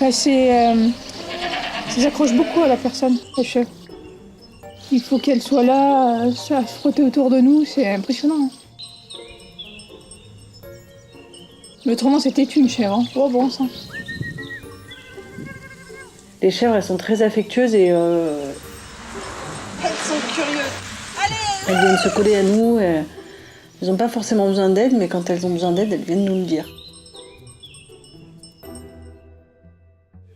Enfin, ça s'accroche beaucoup à la personne, les chèvres. Il faut qu'elles soient là, à se frotter autour de nous, c'est impressionnant. Mais autrement, c'était une chèvre, hein. Oh bon sang. Les chèvres, elles sont très affectueuses et elles sont curieuses. Allez, elles viennent se coller à nous. Elles n'ont pas forcément besoin d'aide, mais quand elles ont besoin d'aide, elles viennent nous le dire.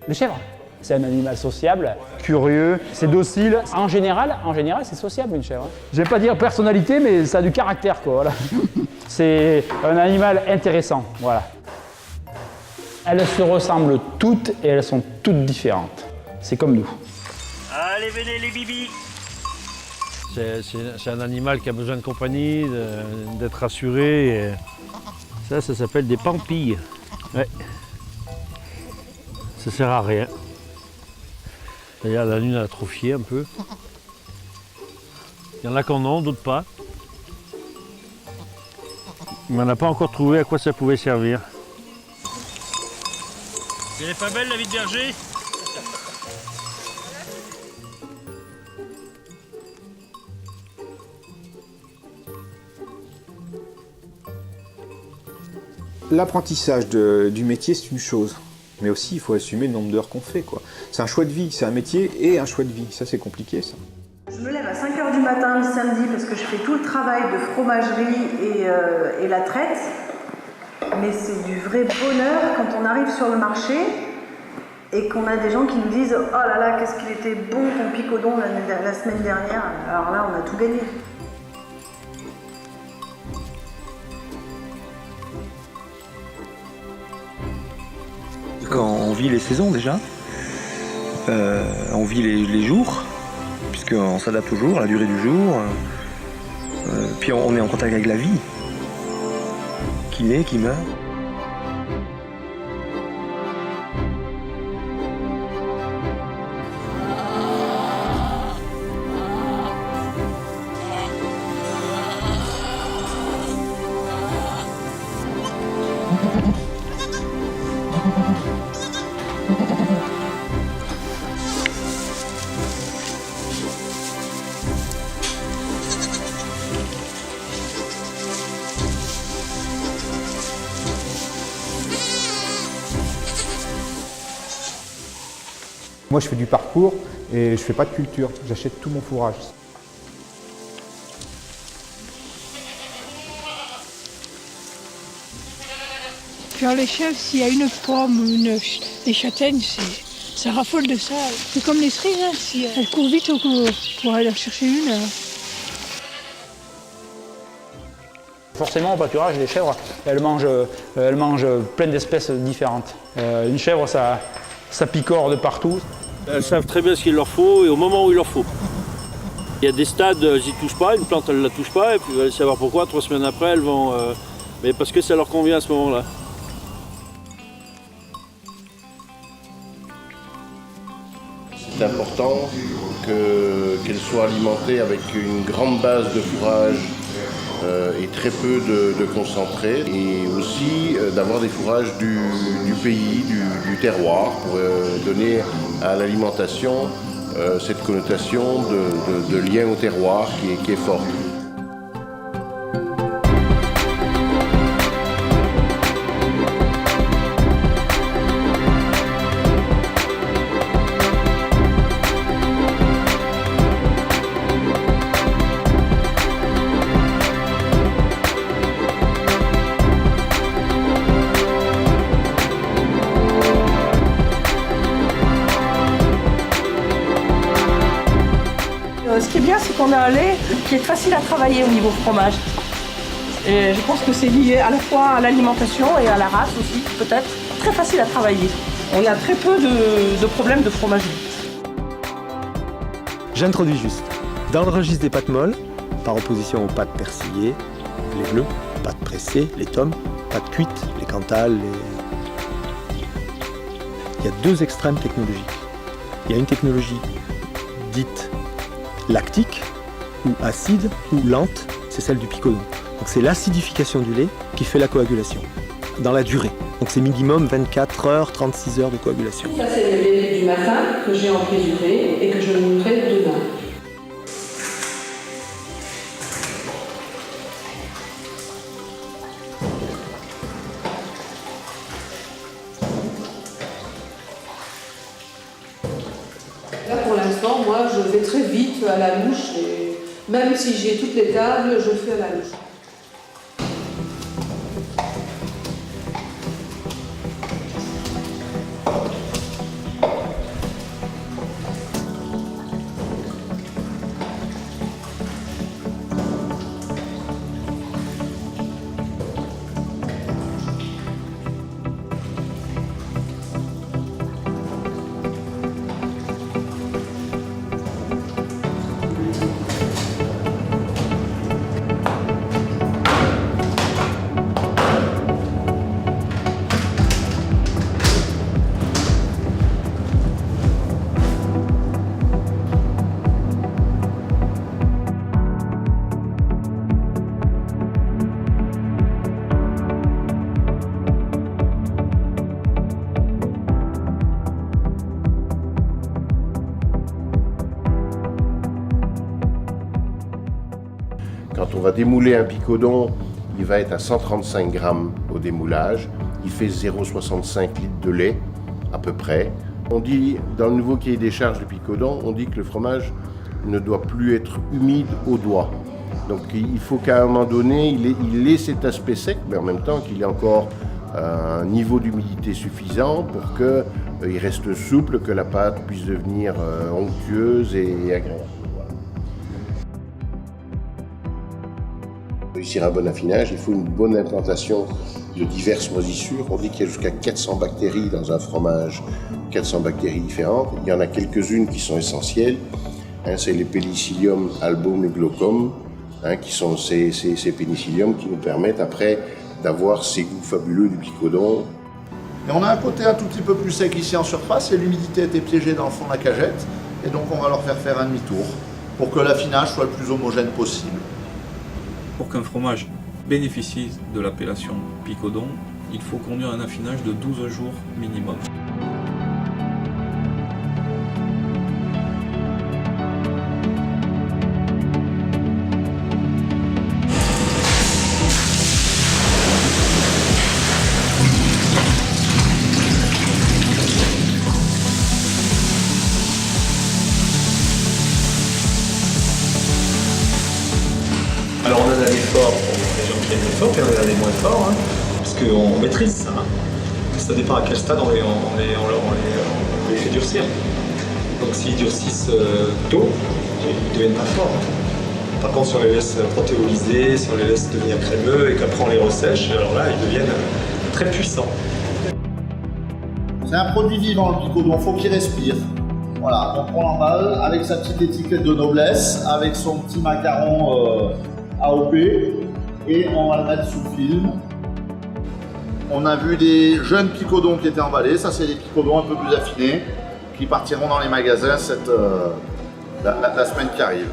Les chèvres, c'est un animal sociable, curieux, c'est docile. En général, c'est sociable une chèvre. Je vais pas dire personnalité, mais ça a du caractère, quoi. Voilà. C'est un animal intéressant, voilà. Elles se ressemblent toutes et elles sont toutes différentes. C'est comme nous. Allez, venez les bibis. C'est un animal qui a besoin de compagnie, d'être rassuré. Et ça s'appelle des pampilles. Ouais. Ça sert à rien. D'ailleurs, la lune a atrophié un peu. Il y en a qui en ont, d'autres pas. Mais on n'a pas encore trouvé à quoi ça pouvait servir. Elle est pas belle la vie de berger? L'apprentissage du métier, c'est une chose. Mais aussi, il faut assumer le nombre d'heures qu'on fait, quoi. C'est un choix de vie, c'est un métier et un choix de vie. Ça, c'est compliqué, ça. Je me lève à 5 h du matin le samedi parce que je fais tout le travail de fromagerie et la traite. Mais c'est du vrai bonheur quand on arrive sur le marché et qu'on a des gens qui nous disent « Oh là là, qu'est-ce qu'il était bon ton picodon la semaine dernière !» Alors là, on a tout gagné. Quand on vit les saisons déjà, on vit les jours, puisqu'on s'adapte au jour, à la durée du jour, puis on est en contact avec la vie, qui naît, qui meurt. Moi, je fais du parcours et je fais pas de culture. J'achète tout mon fourrage. Faire les chèvres, s'il y a une pomme ou des châtaignes, ça raffole de ça. C'est comme les cerises, hein. Si elles courent vite pour aller en chercher une. Forcément, au pâturage, les chèvres, elles mangent plein d'espèces différentes. Une chèvre, ça picore de partout. Elles savent très bien ce qu'il leur faut et au moment où il leur faut. Il y a des stades, elles n'y touchent pas, une plante, elles ne la touchent pas, et puis vous allez savoir pourquoi, 3 semaines après, elles vont... mais parce que ça leur convient à ce moment-là. C'est important qu'elles soient alimentées avec une grande base de fourrage et très peu de concentré, et aussi d'avoir des fourrages du pays, du terroir, pour donner à l'alimentation cette connotation de lien au terroir qui est forte. Ce qui est bien, c'est qu'on a un lait qui est facile à travailler au niveau fromage. Et je pense que c'est lié à la fois à l'alimentation et à la race aussi, peut-être. Très facile à travailler. On a très peu de problèmes de fromagerie. J'introduis juste dans le registre des pâtes molles, par opposition aux pâtes persillées, les bleus, pâtes pressées, les tomes, pâtes cuites, les cantales, Il y a deux extrêmes technologiques. Il y a une technologie dite lactique, ou acide, ou lente, c'est celle du picodon. Donc c'est l'acidification du lait qui fait la coagulation, dans la durée. Donc c'est minimum 24 heures, 36 heures de coagulation. Ça, c'est le lait du matin que j'ai emprésuré et que je montrerai demain. Là, pour l'instant, moi, je vais très vite à la louche. Et même si j'ai toutes les tables, je fais à la louche. Quand on va démouler un picodon, il va être à 135 grammes au démoulage. Il fait 0,65 litres de lait, à peu près. On dit, dans le nouveau cahier des charges du picodon, on dit que le fromage ne doit plus être humide au doigt. Donc il faut qu'à un moment donné, il ait cet aspect sec, mais en même temps qu'il ait encore un niveau d'humidité suffisant pour qu'il reste souple, que la pâte puisse devenir onctueuse et agréable. Pour réussir un bon affinage, il faut une bonne implantation de diverses moisissures. On dit qu'il y a jusqu'à 400 bactéries dans un fromage, 400 bactéries différentes. Il y en a quelques-unes qui sont essentielles. C'est les Penicillium album et glaucum, qui sont ces pénicilliums qui nous permettent après d'avoir ces goûts fabuleux du picodon. Et on a un côté un tout petit peu plus sec ici en surface et l'humidité a été piégée dans le fond de la cagette. Et donc on va leur faire un demi-tour pour que l'affinage soit le plus homogène possible. Pour qu'un fromage bénéficie de l'appellation picodon, il faut conduire un affinage de 12 jours minimum. Alors on a des forts pour les gens qui aiment les forts, et on a des moins forts, parce qu'on maîtrise ça. Ça dépend à quel stade on les fait durcir. Donc s'ils durcissent tôt, ils ne deviennent pas forts. Par contre, si on les laisse protéolyser, si on les laisse devenir crémeux et qu'après on les ressèche, alors là, ils deviennent très puissants. C'est un produit vivant, le picodon, il faut qu'il respire. Voilà, donc on l'emballe avec sa petite étiquette de noblesse, avec son petit macaron AOP, et on va le mettre sous film. On a vu des jeunes picodons qui étaient emballés, ça c'est des picodons un peu plus affinés, qui partiront dans les magasins la semaine qui arrive.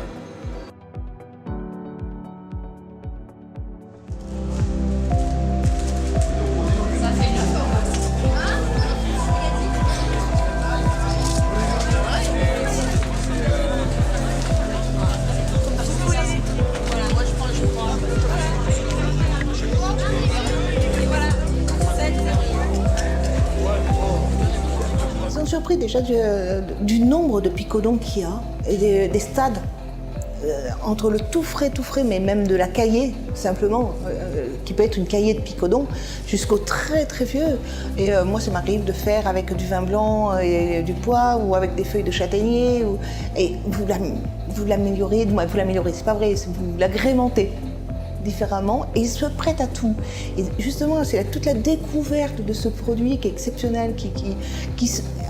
Surpris déjà du nombre de picodons qu'il y a et des stades entre le tout frais, mais même de la caillée simplement, qui peut être une caillée de picodon, jusqu'au très très vieux. Et moi ça m'arrive de faire avec du vin blanc et du pois ou avec des feuilles de châtaignier et vous l'améliorez, c'est pas vrai, vous l'agrémentez différemment et il se prête à tout. Et justement, c'est toute la découverte de ce produit qui est exceptionnel, qui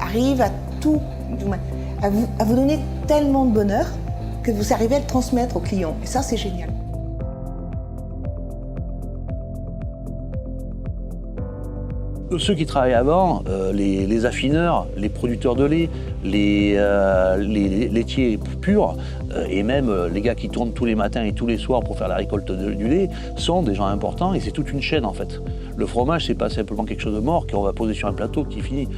arrive à tout, à vous donner tellement de bonheur que vous arrivez à le transmettre aux clients. Et ça, c'est génial. Ceux qui travaillaient avant, les affineurs, les producteurs de lait, les laitiers purs, et même les gars qui tournent tous les matins et tous les soirs pour faire la récolte du lait, sont des gens importants et c'est toute une chaîne en fait. Le fromage, c'est pas simplement quelque chose de mort qu'on va poser sur un plateau qui finit.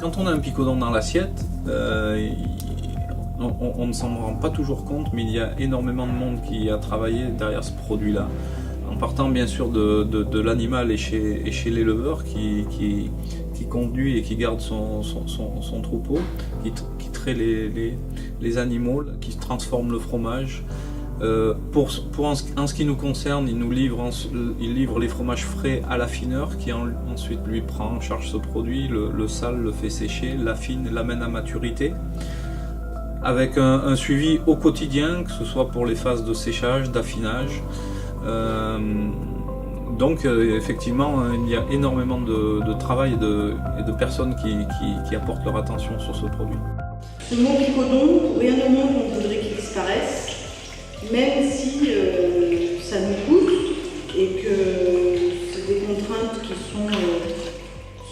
Quand on a un picodon dans l'assiette, on ne s'en rend pas toujours compte, mais il y a énormément de monde qui a travaillé derrière ce produit-là. En partant bien sûr de l'animal et chez l'éleveur qui conduit et qui garde son troupeau, qui traite les animaux, qui transforme le fromage. En ce qui nous concerne, il livre les fromages frais à l'affineur qui ensuite lui prend en charge ce produit, le sale, le fait sécher, l'affine, l'amène à maturité. Avec un suivi au quotidien, que ce soit pour les phases de séchage, d'affinage. Donc effectivement, il y a énormément de travail et de personnes qui apportent leur attention sur ce produit. Ce mot picodon, rien au monde on voudrait qu'il disparaisse. Même si ça nous coûte et que c'est des contraintes qui sont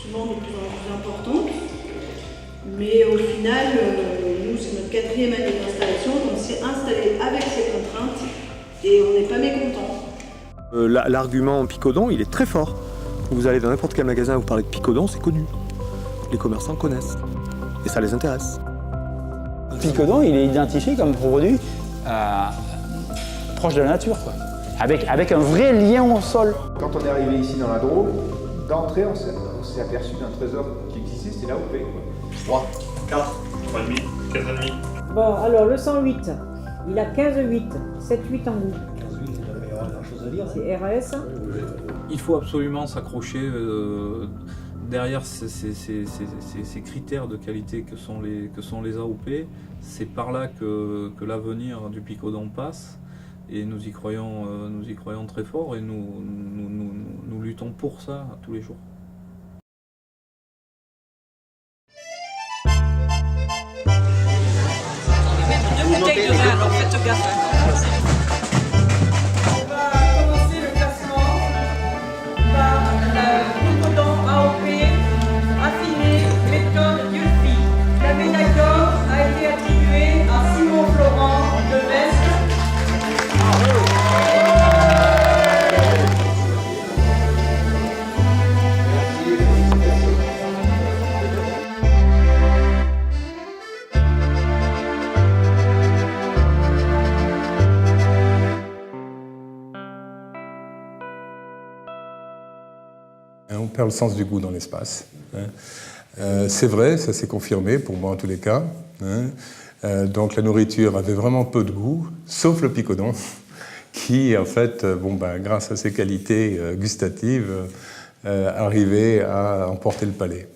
souvent de plus en plus importantes. Mais au final, nous, c'est notre 4e année d'installation, on s'est installé avec ces contraintes et on n'est pas mécontents. L'argument picodon, il est très fort. Vous allez dans n'importe quel magasin, vous parlez de picodon, c'est connu. Les commerçants connaissent et ça les intéresse. Le picodon, il est identifié comme produit proche de la nature, quoi. Avec un vrai lien au sol. Quand on est arrivé ici dans la Drôme, d'entrée, on s'est aperçu d'un trésor qui existait, c'était l'AOP. 3, 4, 3,5, 4,5. Bon, alors le 108, il a 15,8, 7,8 en goût. 15,8, il y aura la chose à dire. C'est RS. Il faut absolument s'accrocher derrière ces critères de qualité que sont les AOP. C'est par là que l'avenir du picodon passe. Et nous y croyons très fort et nous luttons pour ça tous les jours. Deux bouteilles de vin, alors faites gaffe. On va commencer le classement par le picodon AOP, raffiné, méthode Yulfi. La médaille d'or a été attribuée à Simon Florent de Vest. On perd le sens du goût dans l'espace. C'est vrai, ça s'est confirmé, pour moi en tous les cas. Donc la nourriture avait vraiment peu de goût, sauf le picodon, qui en fait, grâce à ses qualités gustatives, arrivait à emporter le palais.